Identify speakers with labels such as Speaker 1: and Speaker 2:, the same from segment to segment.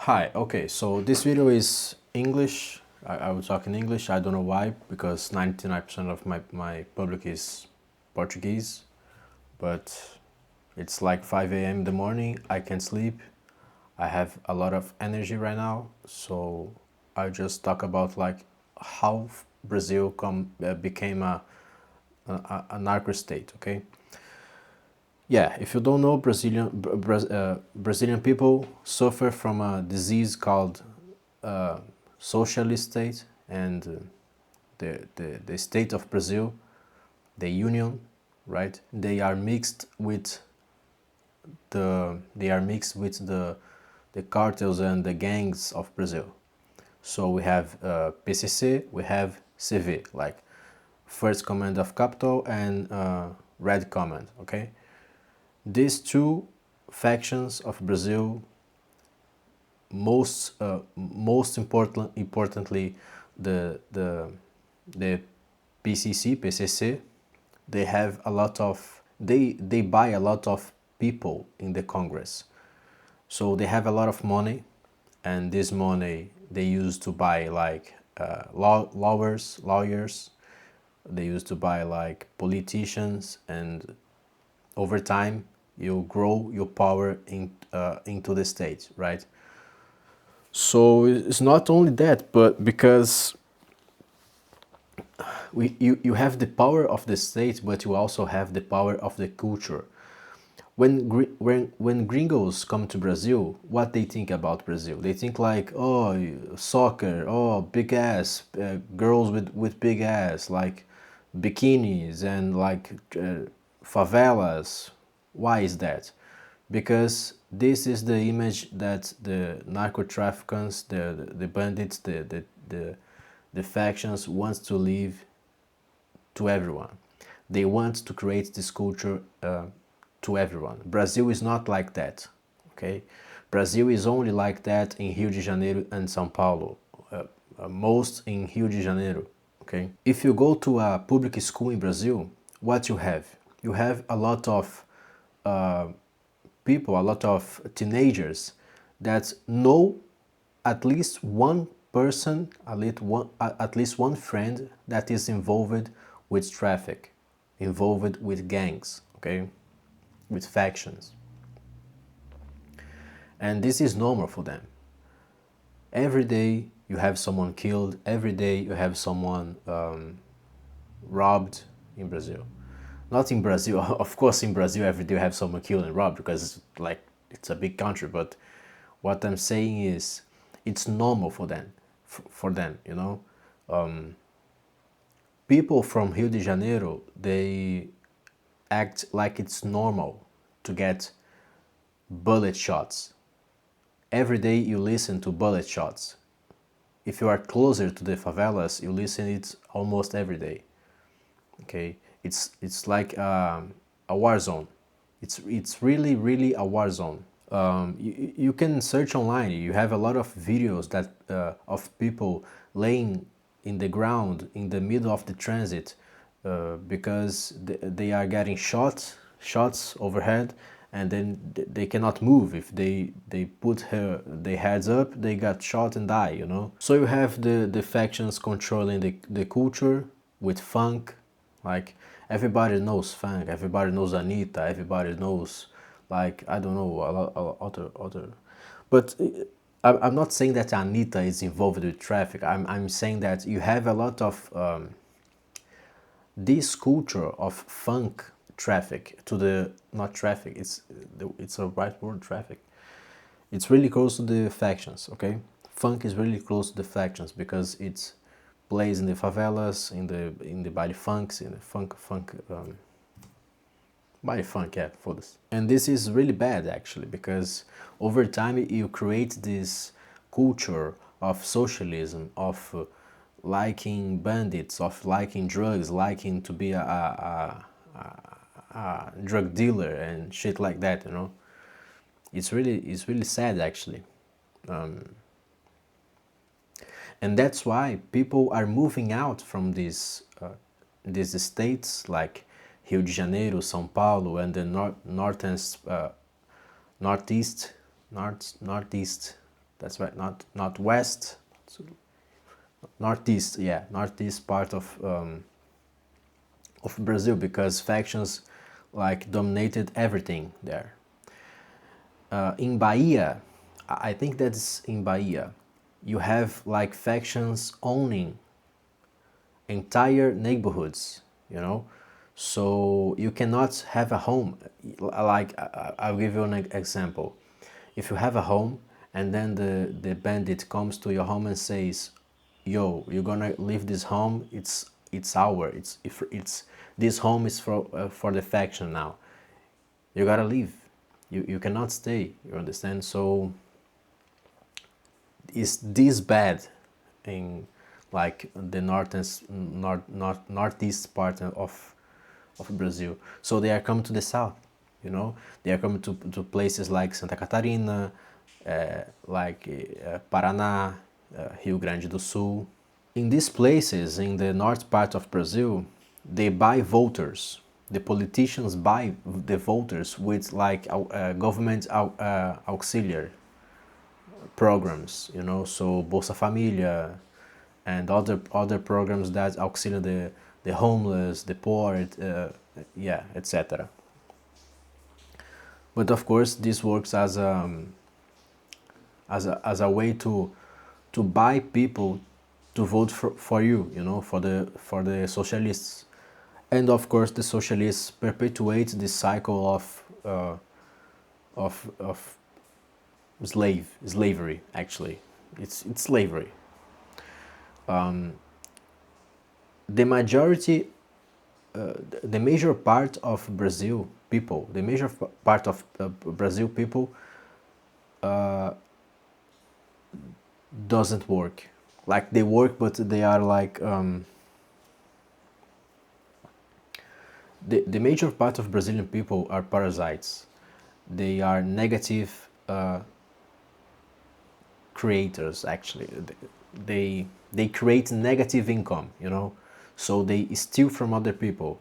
Speaker 1: Hi, okay, so this video is English. I will talk in English. I don't know why, because 99% of my public is Portuguese, but it's like 5 a.m. in the morning. I can't sleep. I have a lot of energy right now, so I just talk about like how Brazil became a narco state, okay? Yeah, if you don't know, Brazilian people suffer from a disease called socialist state, and the state of Brazil, the union, right? They are mixed with the cartels and the gangs of Brazil. So we have PCC, we have CV, like First Command of Capital and Red Command. Okay, these two factions of Brazil, most importantly, the PCC, they have a lot of they buy a lot of people in the Congress, so they have a lot of money, and this money they use to buy like lawyers, they used to buy like politicians, and over time you grow your power into the state, right? So it's not only that, but because you have the power of the state, but you also have the power of the culture. When gringos come to Brazil, what they think about Brazil? They think like, oh, soccer, oh, big ass, girls with big ass, like bikinis and like favelas. Why is that? Because this is the image that the narco traffickers, the bandits, the factions wants to leave to everyone. They want to create this culture to everyone. Brazil is not like that, okay? Brazil is only like that in Rio de Janeiro and São Paulo, most in Rio de Janeiro, okay? If you go to a public school in Brazil, what you have? You have a lot of uh, people, a lot of teenagers that know at least one person, at least one friend that is involved with traffic, involved with gangs, okay, with factions. And this is normal for them. Every day you have someone killed, every day you have someone robbed in Brazil. Not in Brazil, of course, in Brazil every day you have someone killed and robbed because it's a big country. But what I'm saying is, it's normal for them, you know. People from Rio de Janeiro, they act like it's normal to get bullet shots. Every day you listen to bullet shots. If you are closer to the favelas, you listen it almost every day. Okay, it's like a war zone. It's really a war zone. You can search online. You have a lot of videos that of people laying in the ground in the middle of the transit because they are getting shots overhead, and then they cannot move. If they put their heads up, they got shot and die. You know. So you have the factions controlling the culture with funk, like everybody knows funk, everybody knows Anitta, everybody knows, like, I don't know, other. But I'm not saying that Anitta is involved with traffic. I'm saying that you have a lot of this culture of funk traffic to the not traffic. It's a right word, traffic. It's really close to the factions. Okay, funk is really close to the factions because it's plays in the favelas, in the body funks, in the funk body funk, yeah, for this. And this is really bad actually, because over time you create this culture of socialism, of liking bandits, of liking drugs, liking to be a drug dealer and shit like that, you know. It's really sad actually. And that's why people are moving out from these states like Rio de Janeiro, São Paulo, and the northeast, That's right, not west, northeast. Yeah, northeast part of Brazil, because factions like dominated everything there. In Bahia, I think that's in Bahia, you have like factions owning entire neighborhoods, you know. So you cannot have a home. Like I'll give you an example. If you have a home and then the bandit comes to your home and says, yo, you're gonna leave this home, it's our, it's this home is for the faction now, you gotta leave, you cannot stay, you understand. So is this bad in like the northeast part of Brazil. So they are coming to the south, you know. They are coming to places like Santa Catarina, Paraná, Rio Grande do Sul. In these places, in the north part of Brazil, they buy voters. The politicians buy the voters with like government auxiliary programs, you know, so Bolsa Familia and other programs that auxiliate the homeless, the poor, yeah, etc. But of course, this works as a way to buy people to vote for you, you know, for the socialists. And of course, the socialists perpetuate this cycle of slavery. Actually, it's slavery. The majority, the major part of Brazil people, the major part of Brazil people doesn't work. Like they work, but they are like the major part of Brazilian people are parasites. They are negative creators. Actually, they create negative income. You know, so they steal from other people.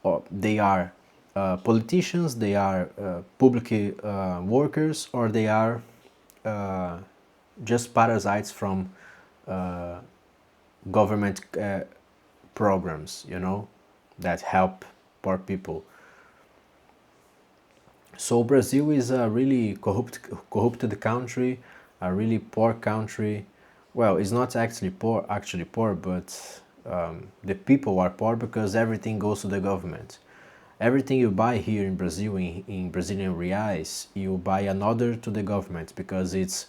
Speaker 1: Or they are politicians. They are public workers, or they are just parasites from government programs, you know, that help poor people. So Brazil is a really corrupted country, a really poor country. Well, it's not actually poor, but the people are poor because everything goes to the government. Everything you buy here in Brazil, in Brazilian reais, you buy another to the government because it's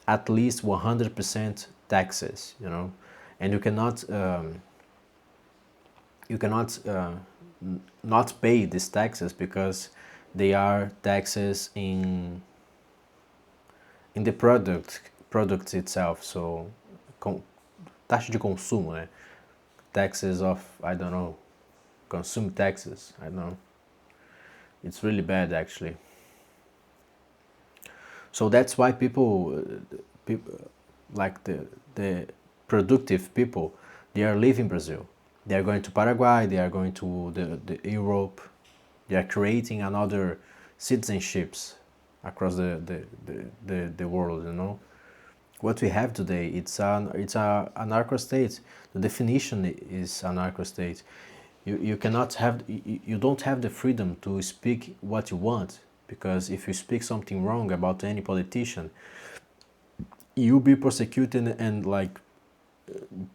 Speaker 1: at least 100% taxes, you know, and you cannot not pay these taxes because they are taxes in the product itself. So taxa de consumo, né? Taxes of, I don't know, consume taxes, I don't know. It's really bad actually. So that's why people like the productive people, they are leaving Brazil. They are going to Paraguay, they are going to the Europe, they are creating another citizenships across the world, you know. What we have today, it's a anarcho state. The definition is anarcho state. You cannot have, you don't have the freedom to speak what you want, because if you speak something wrong about any politician, you'll be prosecuted and like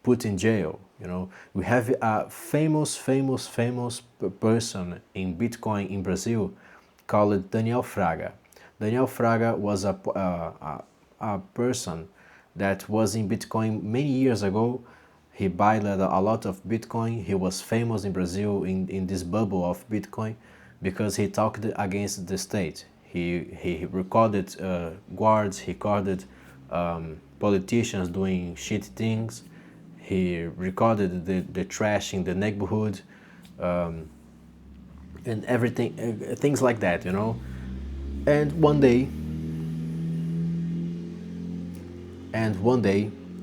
Speaker 1: put in jail, you know. We have a famous person in Bitcoin in Brazil called Daniel Fraga. Daniel Fraga was a person that was in Bitcoin many years ago. He bought a lot of Bitcoin. He was famous in Brazil in this bubble of Bitcoin because he talked against the state. He recorded guards, he recorded politicians doing shit things. He recorded the trash in the neighborhood, and everything, things like that, you know. And one day,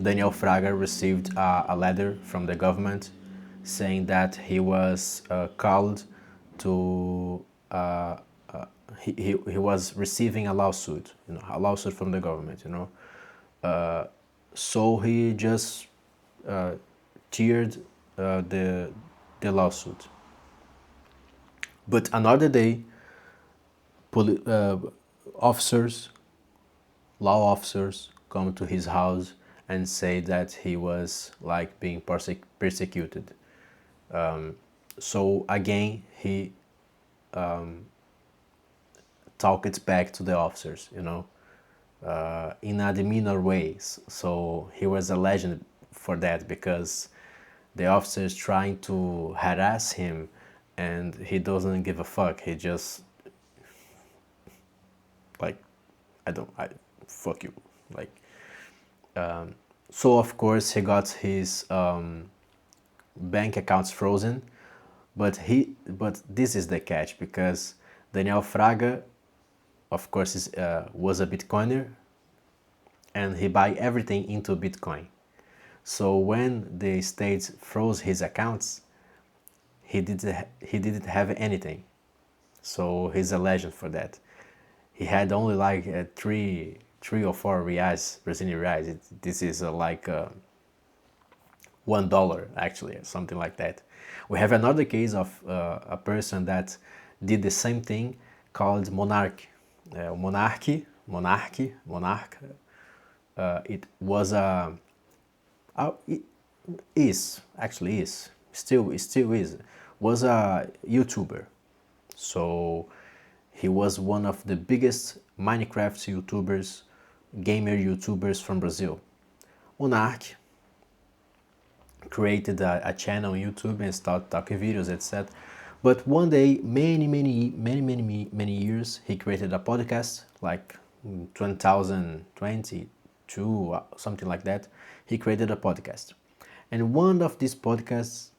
Speaker 1: Daniel Fraga received a letter from the government saying that he was called to. He was receiving a lawsuit, you know, a lawsuit from the government, you know. So he just cheered the lawsuit. But another day, poli- uh, officers, law officers, come to his house and say that he was like being persecuted. So again, he talked back to the officers, in a demeanor ways. So he was a legend for that because the officers trying to harass him, and he doesn't give a fuck. He just like, I fuck you, like. So of course he got his bank accounts frozen, but this is the catch because Daniel Fraga, of course, was a Bitcoiner, and he buy everything into Bitcoin. So when the state froze his accounts, he didn't have anything. So he's a legend for that. He had only like three or four reais, Brazilian reais. This is like $1 actually, something like that. We have another case of a person that did the same thing called Monarch. Monarch. It was it still is, was a YouTuber. So he was one of the biggest Minecraft YouTubers, gamer YouTubers from Brazil. Monarch created a channel on YouTube and started talking videos, etc. But one day, many years, he created a podcast, like 2022, something like that. He created a podcast. And one of these podcasts,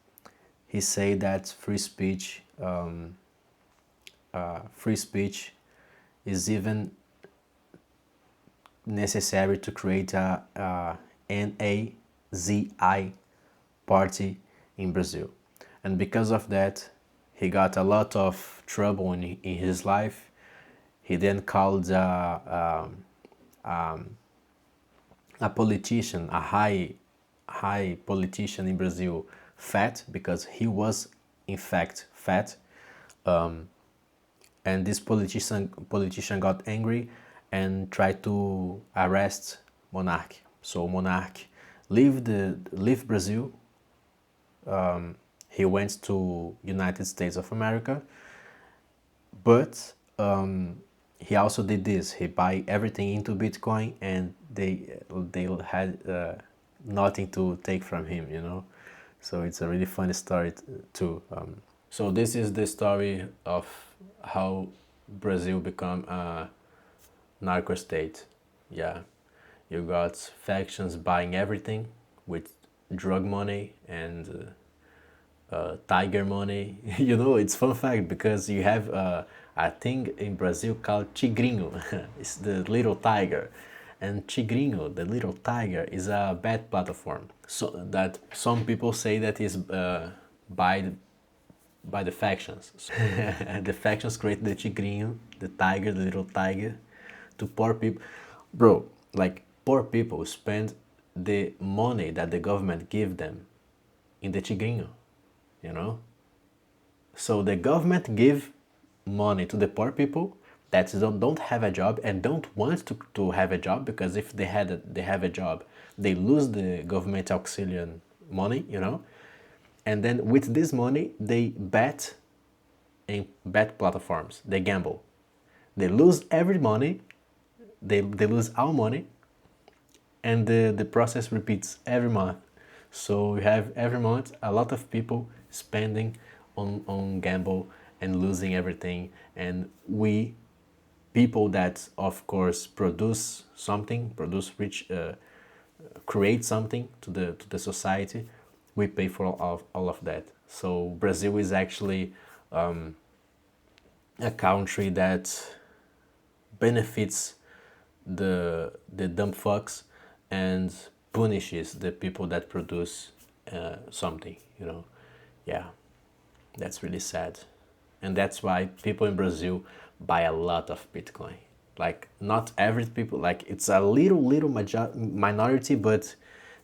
Speaker 1: he said that free speech is even necessary to create a NAZI party in Brazil. And because of that, he got a lot of trouble in his life. He then called a politician, a high politician in Brazil, fat, because he was in fact fat. And this politician got angry and tried to arrest Monarch. So Monarch leave Brazil. He went to United States of America, but he also did this. He buy everything into Bitcoin, and they had nothing to take from him. So it's a really funny story too. So this is the story of how Brazil become a narco state. Yeah, you got factions buying everything with drug money and tiger money. It's fun fact because you have a thing in Brazil called tigrinho. It's the little tiger, and tigrinho, the little tiger, is a bad platform. So that some people say that is by the factions. So the factions create the tigrinho, the tiger, the little tiger, to poor people. Bro, like poor people spend the money that the government give them in the tigrinho, you know? So the government give money to the poor people that don't have a job and don't want to have a job, because if they have a job, they lose the government auxiliary money, and then with this money they bet in bet platforms, they gamble, they lose every money, they lose our money, and the process repeats every month. So you have every month a lot of people spending on gamble and losing everything, and we people that of course produce something, create something to the society, we pay for all of that. So Brazil is actually a country that benefits the dumb fucks and punishes the people that produce something. Yeah, that's really sad, and that's why people in Brazil buy a lot of Bitcoin. Like not every people, like it's a little minority, but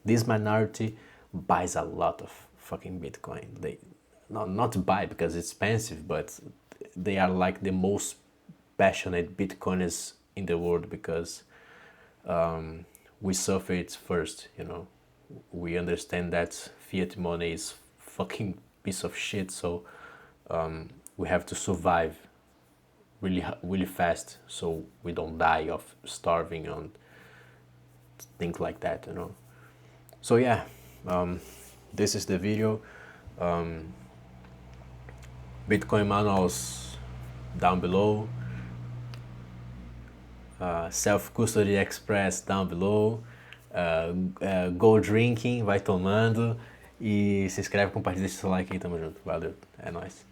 Speaker 1: this minority buys a lot of fucking Bitcoin. They not to buy because it's expensive, but they are like the most passionate Bitcoiners in the world because we suffer it first, you know. We understand that fiat money is fucking piece of shit, so we have to survive really fast so we don't die of starving and things like that, you know. So yeah, this is the video. Bitcoin manuals down below, self-custody express down below, go drinking, vai tomando e se inscreve, compartilha, deixa seu like aí, tamo junto, valeu, é nóis.